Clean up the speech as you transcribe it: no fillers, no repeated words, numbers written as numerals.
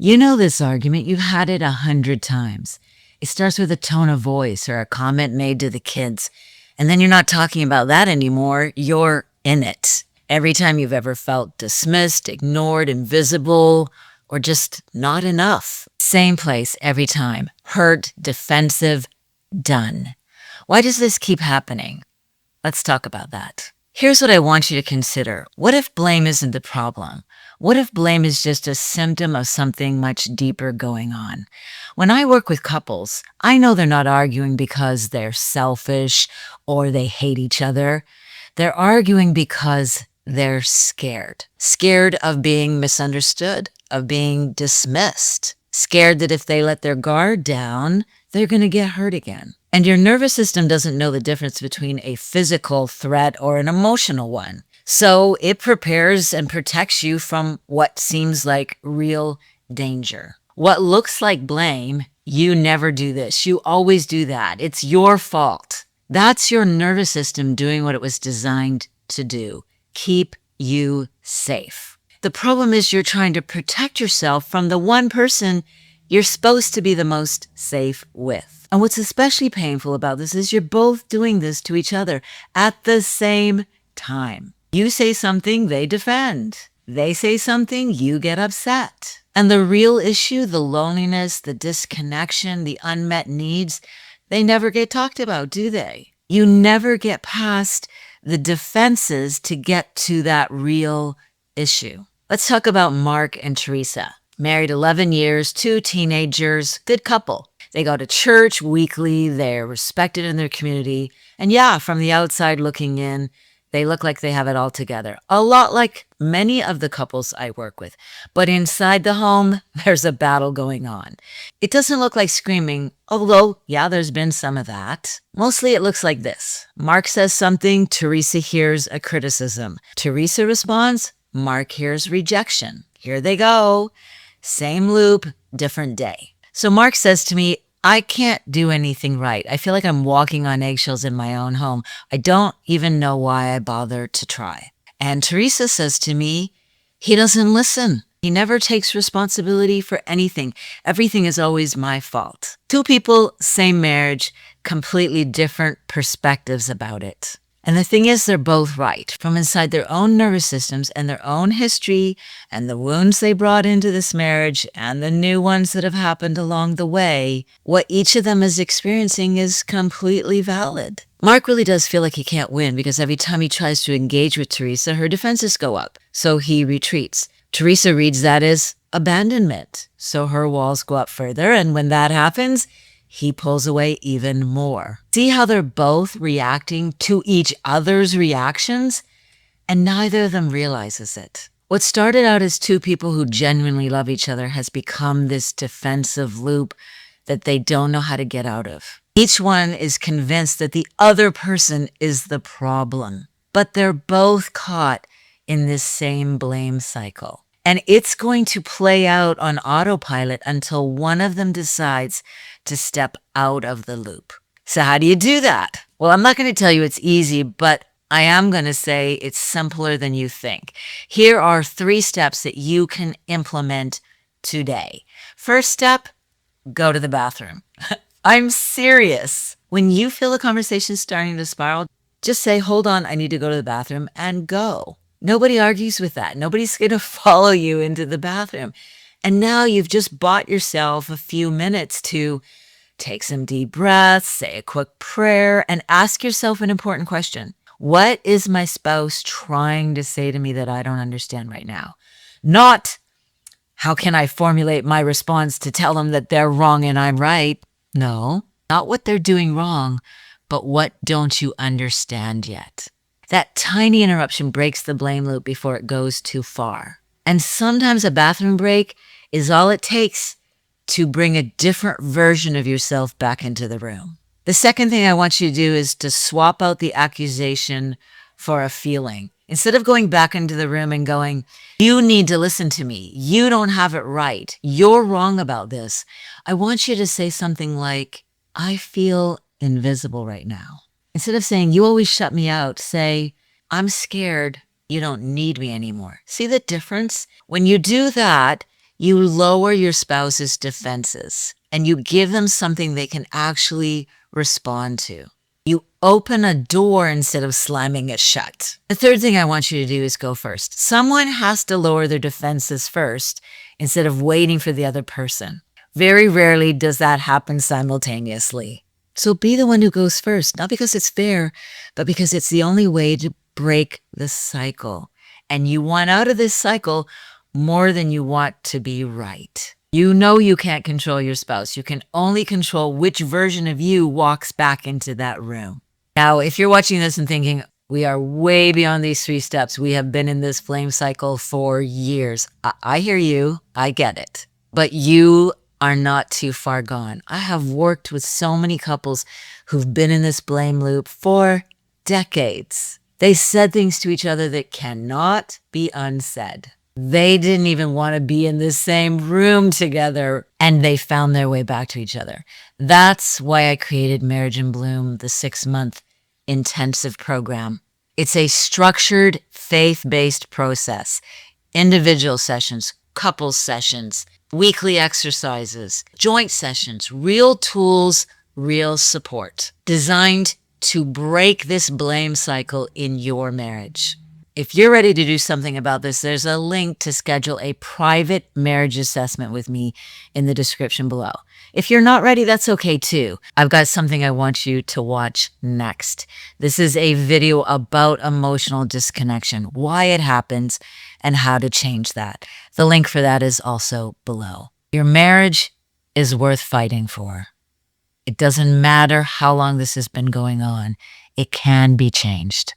You know this argument, you've had it 100 times. It starts with a tone of voice or a comment made to the kids. And then you're not talking about that anymore, you're in it. Every time you've ever felt dismissed, ignored, invisible, or just not enough. Same place every time. Hurt, defensive, done. Why does this keep happening? Let's talk about that. Here's what I want you to consider. What if blame isn't the problem? What if blame is just a symptom of something much deeper going on? When I work with couples, I know they're not arguing because they're selfish or they hate each other. They're arguing because they're scared. Scared of being misunderstood, of being dismissed. Scared that if they let their guard down, they're going to get hurt again. And your nervous system doesn't know the difference between a physical threat or an emotional one. So it prepares and protects you from what seems like real danger. What looks like blame, you never do this. You always do that. It's your fault. That's your nervous system doing what it was designed to do. Keep you safe. The problem is you're trying to protect yourself from the one person you're supposed to be the most safe with. And what's especially painful about this is you're both doing this to each other at the same time. You say something, they defend. They say something, you get upset. And the real issue, the loneliness, the disconnection, the unmet needs, they never get talked about, do they? You never get past the defenses to get to that real issue. Let's talk about Mark and Teresa. Married 11 years, 2 teenagers, good couple. They go to church weekly, they're respected in their community, and yeah, from the outside looking in, they look like they have it all together. A lot like many of the couples I work with. But inside the home, there's a battle going on. It doesn't look like screaming, although, yeah, there's been some of that. Mostly it looks like this. Mark says something, Teresa hears a criticism. Teresa responds, Mark hears rejection. Here they go. Same loop, different day. So Mark says to me, I can't do anything right. I feel like I'm walking on eggshells in my own home. I don't even know why I bother to try. And Teresa says to me, he doesn't listen. He never takes responsibility for anything. Everything is always my fault. 2 people, same marriage, completely different perspectives about it. And the thing is, they're both right. From inside their own nervous systems and their own history and the wounds they brought into this marriage and the new ones that have happened along the way, what each of them is experiencing is completely valid. Mark really does feel like he can't win because every time he tries to engage with Teresa, her defenses go up. So he retreats. Teresa reads that as abandonment. So her walls go up further. And when that happens, he pulls away even more. See how they're both reacting to each other's reactions? And neither of them realizes it. What started out as 2 people who genuinely love each other has become this defensive loop that they don't know how to get out of. Each one is convinced that the other person is the problem, but they're both caught in this same blame cycle. And it's going to play out on autopilot until one of them decides to step out of the loop. So how do you do that? Well, I'm not going to tell you it's easy, but I am going to say it's simpler than you think. Here are 3 steps that you can implement today. First step, go to the bathroom. I'm serious. When you feel a conversation starting to spiral, just say, hold on, I need to go to the bathroom, and go. Nobody argues with that. Nobody's going to follow you into the bathroom. And now you've just bought yourself a few minutes to take some deep breaths, say a quick prayer, and ask yourself an important question. What is my spouse trying to say to me that I don't understand right now? Not, how can I formulate my response to tell them that they're wrong and I'm right? No, not what they're doing wrong, but what don't you understand yet? That tiny interruption breaks the blame loop before it goes too far. And sometimes a bathroom break is all it takes to bring a different version of yourself back into the room. The second thing I want you to do is to swap out the accusation for a feeling. Instead of going back into the room and going, you need to listen to me. You don't have it right. You're wrong about this. I want you to say something like, I feel invisible right now. Instead of saying, you always shut me out, say, I'm scared you don't need me anymore. See the difference? When you do that, You lower your spouse's defenses and you give them something they can actually respond to. You open a door instead of slamming it shut. The third thing I want you to do is go first. Someone has to lower their defenses first instead of waiting for the other person. Very rarely does that happen simultaneously. So be the one who goes first, not because it's fair, but because it's the only way to break the cycle. And you want out of this cycle more than you want to be right. You know you can't control your spouse. You can only control which version of you walks back into that room. Now, if you're watching this and thinking, we are way beyond these 3 steps. We have been in this flame cycle for years. I hear you. I get it. But you are not too far gone. I have worked with so many couples who've been in this blame loop for decades. They said things to each other that cannot be unsaid. They didn't even want to be in the same room together, and they found their way back to each other. That's why I created Marriage in Bloom, the 6-month intensive program. It's a structured, faith-based process. Individual sessions, couples sessions, weekly exercises, joint sessions, real tools, real support, designed to break this blame cycle in your marriage. If you're ready to do something about this, there's a link to schedule a private marriage assessment with me in the description below. If you're not ready, that's okay too. I've got something I want you to watch next. This is a video about emotional disconnection, why it happens, and how to change that. The link for that is also below. Your marriage is worth fighting for. It doesn't matter how long this has been going on. It can be changed.